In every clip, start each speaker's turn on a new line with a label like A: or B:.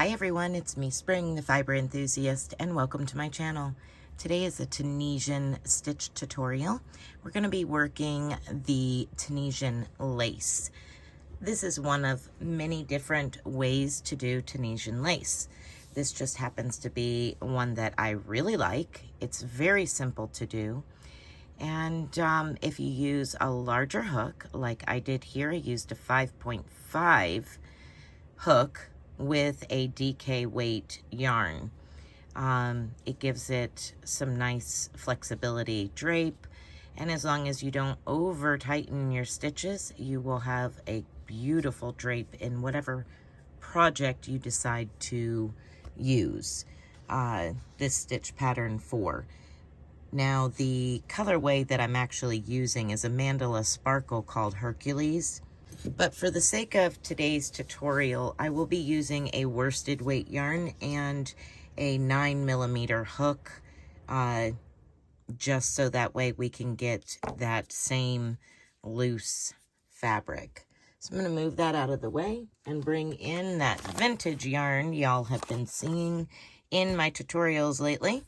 A: Hi everyone, it's me Spring, the fiber enthusiast, and welcome to my channel. Today is a Tunisian stitch tutorial. We're going to be working the Tunisian lace. This is one of many different ways to do Tunisian lace. This just happens to be one that I really like. It's very simple to do. And if you use a larger hook, like I did here, I used a 5.5 hook with a DK weight yarn. It gives it some nice flexibility drape, and as long as you don't over tighten your stitches, you will have a beautiful drape in whatever project you decide to use this stitch pattern for. Now, the colorway that I'm actually using is a mandala sparkle called Hercules. But for the sake of today's tutorial, I will be using a worsted weight yarn and a 9mm hook, just so that way we can get that same loose fabric. So I'm going to move that out of the way and bring in that vintage yarn y'all have been seeing in my tutorials lately.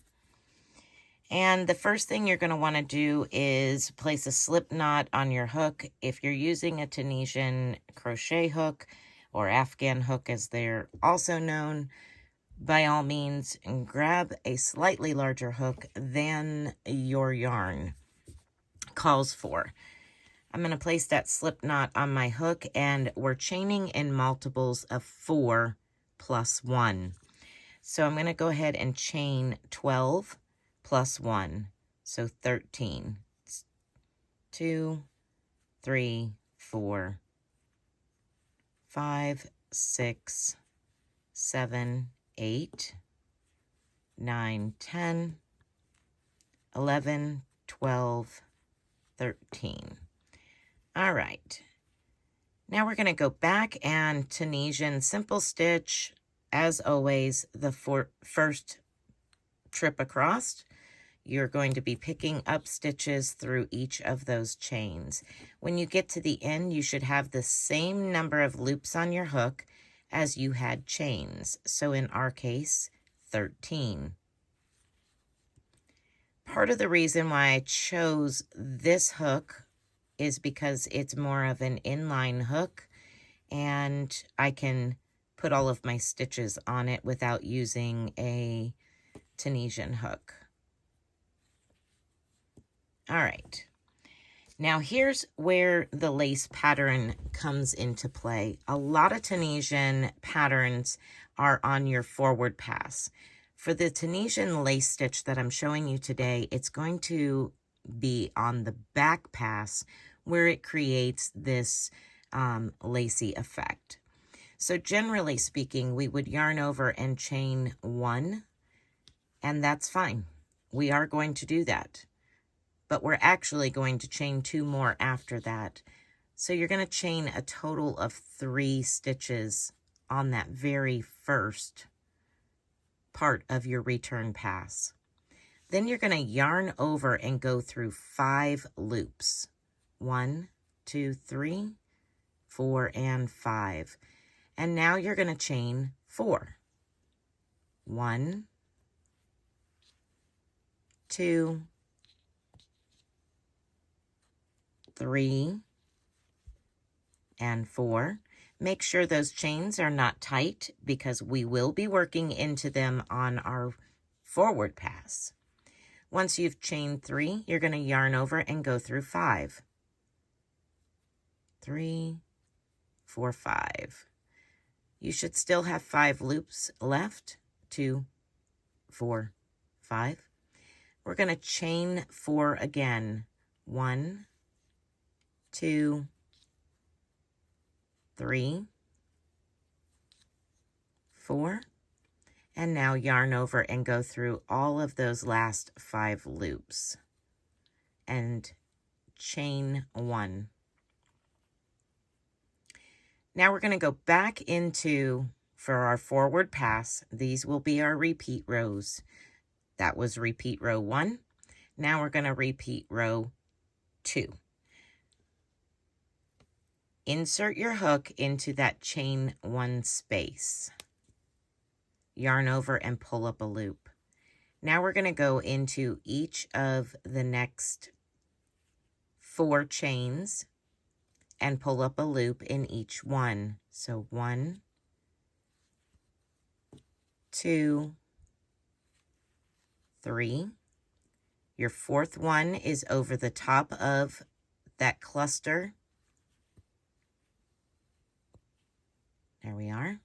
A: And the first thing you're going to want to do is place a slip knot on your hook. If you're using a Tunisian crochet hook or Afghan hook as they're also known, by all means, grab a slightly larger hook than your yarn calls for. I'm going to place that slip knot on my hook, and we're chaining in multiples of 4 plus 1. So I'm going to go ahead and chain 12 plus 1, so 13. 2, 3, 4, 5, 6, 7, 8, 9, 10, 11, 12, 13. All right. Now we're going to go back and Tunisian simple stitch, as always, the first trip across. You're going to be picking up stitches through each of those chains. When you get to the end, you should have the same number of loops on your hook as you had chains. So in our case, 13. Part of the reason why I chose this hook is because it's more of an inline hook, and I can put all of my stitches on it without using a Tunisian hook. All right, now here's where the lace pattern comes into play. A lot of Tunisian patterns are on your forward pass. For the Tunisian lace stitch that I'm showing you today, it's going to be on the back pass where it creates this lacy effect. So generally speaking, we would yarn over and chain 1, and that's fine. We are going to do that. But we're actually going to chain 2 more after that. So you're going to chain a total of 3 stitches on that very first part of your return pass. Then you're going to yarn over and go through 5 loops. 1, 2, 3, 4, and 5. And now you're going to chain 4. 1, 2, 3, and 4. Make sure those chains are not tight because we will be working into them on our forward pass. Once you've chained 3, you're going to yarn over and go through 5. 3, 4, 5. You should still have 5 loops left. 2, 4, 5. We're going to chain 4 again. 1, 2, 3, 4, and now yarn over and go through all of those last 5 loops and chain 1. Now we're going to go back into, for our forward pass, these will be our repeat rows. That was repeat row 1. Now we're going to repeat row 2. Insert your hook into that chain 1 space. yarn over, and pull up a loop. Now we're going to go into each of the next 4 chains and pull up a loop in each one. So 1, 2, 3. Your 4th one is over the top of that cluster. There we are.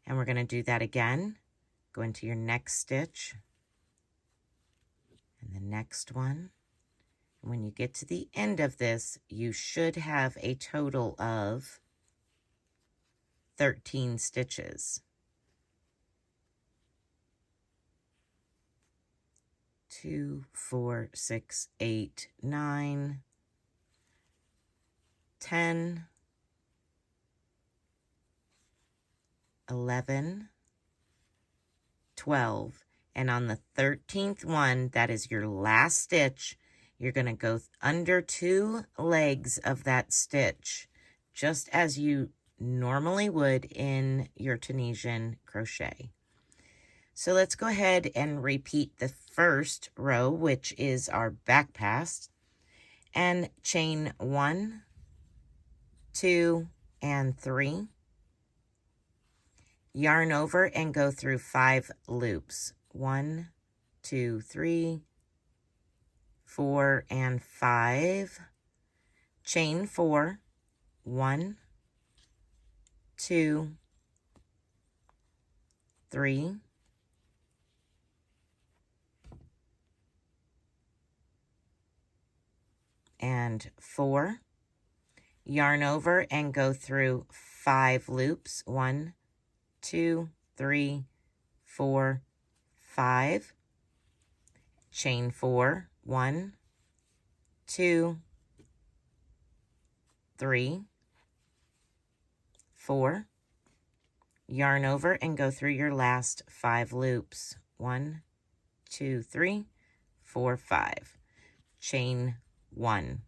A: And we're going to do that again. Go into your next stitch and the next one. And when you get to the end of this, you should have a total of 13 stitches. 2, 4, 6, 8, 9, 10, 11, 12. And on the 13th one, that is your last stitch, you're going to go under 2 legs of that stitch, just as you normally would in your Tunisian crochet. So let's go ahead and repeat the first row, which is our back pass, and chain 1, 2, and 3. Yarn over and go through 5 loops. 1, 2, 3, 4, and 5. Chain 4, 1, 2, 3, and 4. Yarn over and go through 5 loops. 1, 2, 3, 4, 5. Chain 4, 1, 2, 3, 4. Yarn over and go through your last 5 loops. 1, 2, 3, 4, 5. Chain 1.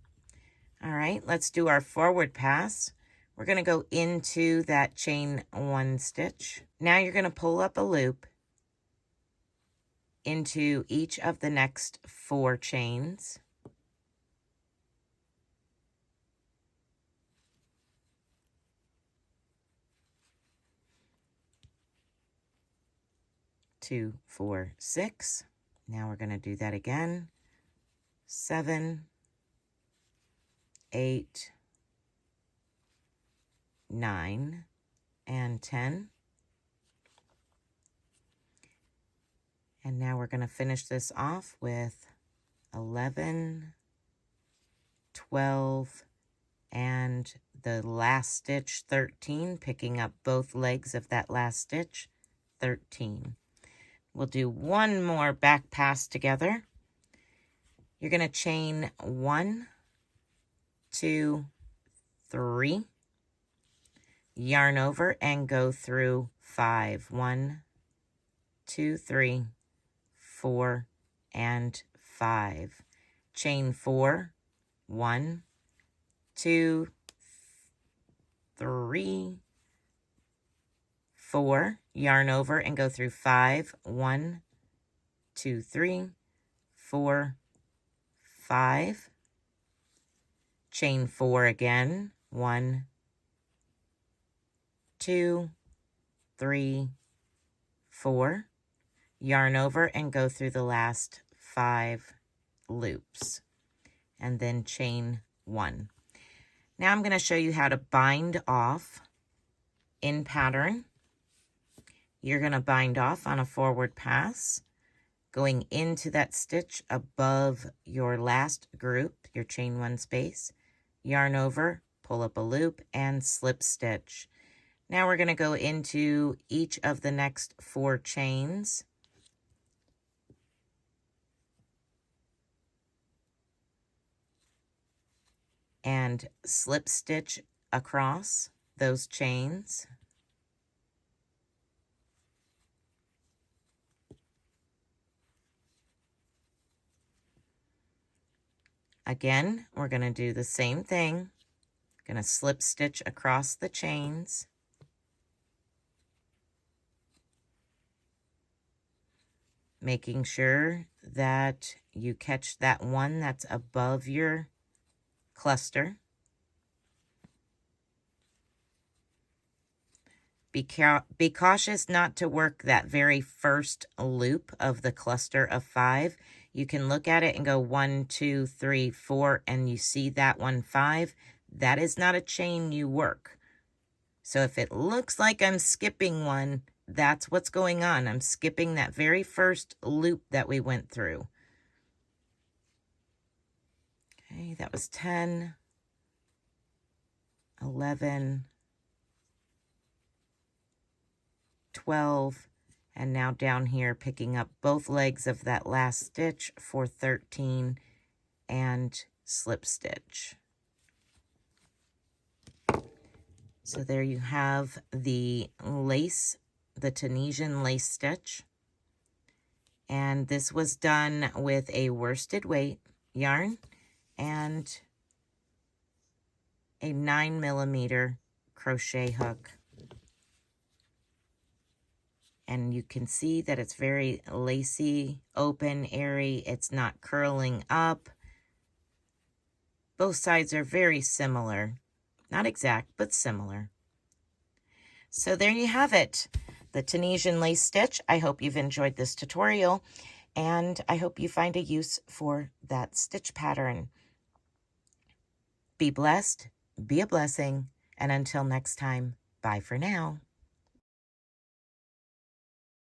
A: All right, let's do our forward pass. We're going to go into that chain 1 stitch. Now you're going to pull up a loop into each of the next 4 chains. Two, 4, 6. Now we're going to do that again. 7, 8, 9, and 10. And now we're going to finish this off with 11, 12, and the last stitch 13, picking up both legs of that last stitch, 13. We'll do one more back pass together. You're going to chain 1, 2, 3, yarn over and go through 5. 1, 2, 3, 4, and 5. Chain 4, 1, 2, 3, 4. Yarn over and go through 5. 1, 2, 3, 4, 5. Chain 4 again. 1, 2, 3, 4. Yarn over and go through the last 5 loops. And then chain 1. Now I'm going to show you how to bind off in pattern. You're going to bind off on a forward pass, going into that stitch above your last group, your chain 1 space, yarn over, pull up a loop, and slip stitch. Now we're going to go into each of the next 4 chains. And slip stitch across those chains. Again, we're going to do the same thing. Going to slip stitch across the chains. making sure that you catch that one that's above your cluster. Be cautious not to work that very first loop of the cluster of 5. You can look at it and go 1, 2, 3, 4, and you see that one 5. That is not a chain you work. So if it looks like I'm skipping one, that's what's going on. I'm skipping that very first loop that we went through. Okay, that was 10, 11, 12, and now down here picking up both legs of that last stitch for 13 and slip stitch. So there you have the lace, the Tunisian lace stitch. And this was done with a worsted weight yarn and a 9mm crochet hook. And you can see that it's very lacy, open, airy. It's not curling up. Both sides are very similar. Not exact, but similar. So there you have it, the Tunisian lace stitch. I hope you've enjoyed this tutorial, and I hope you find a use for that stitch pattern. Be blessed, be a blessing, and until next time, bye for now.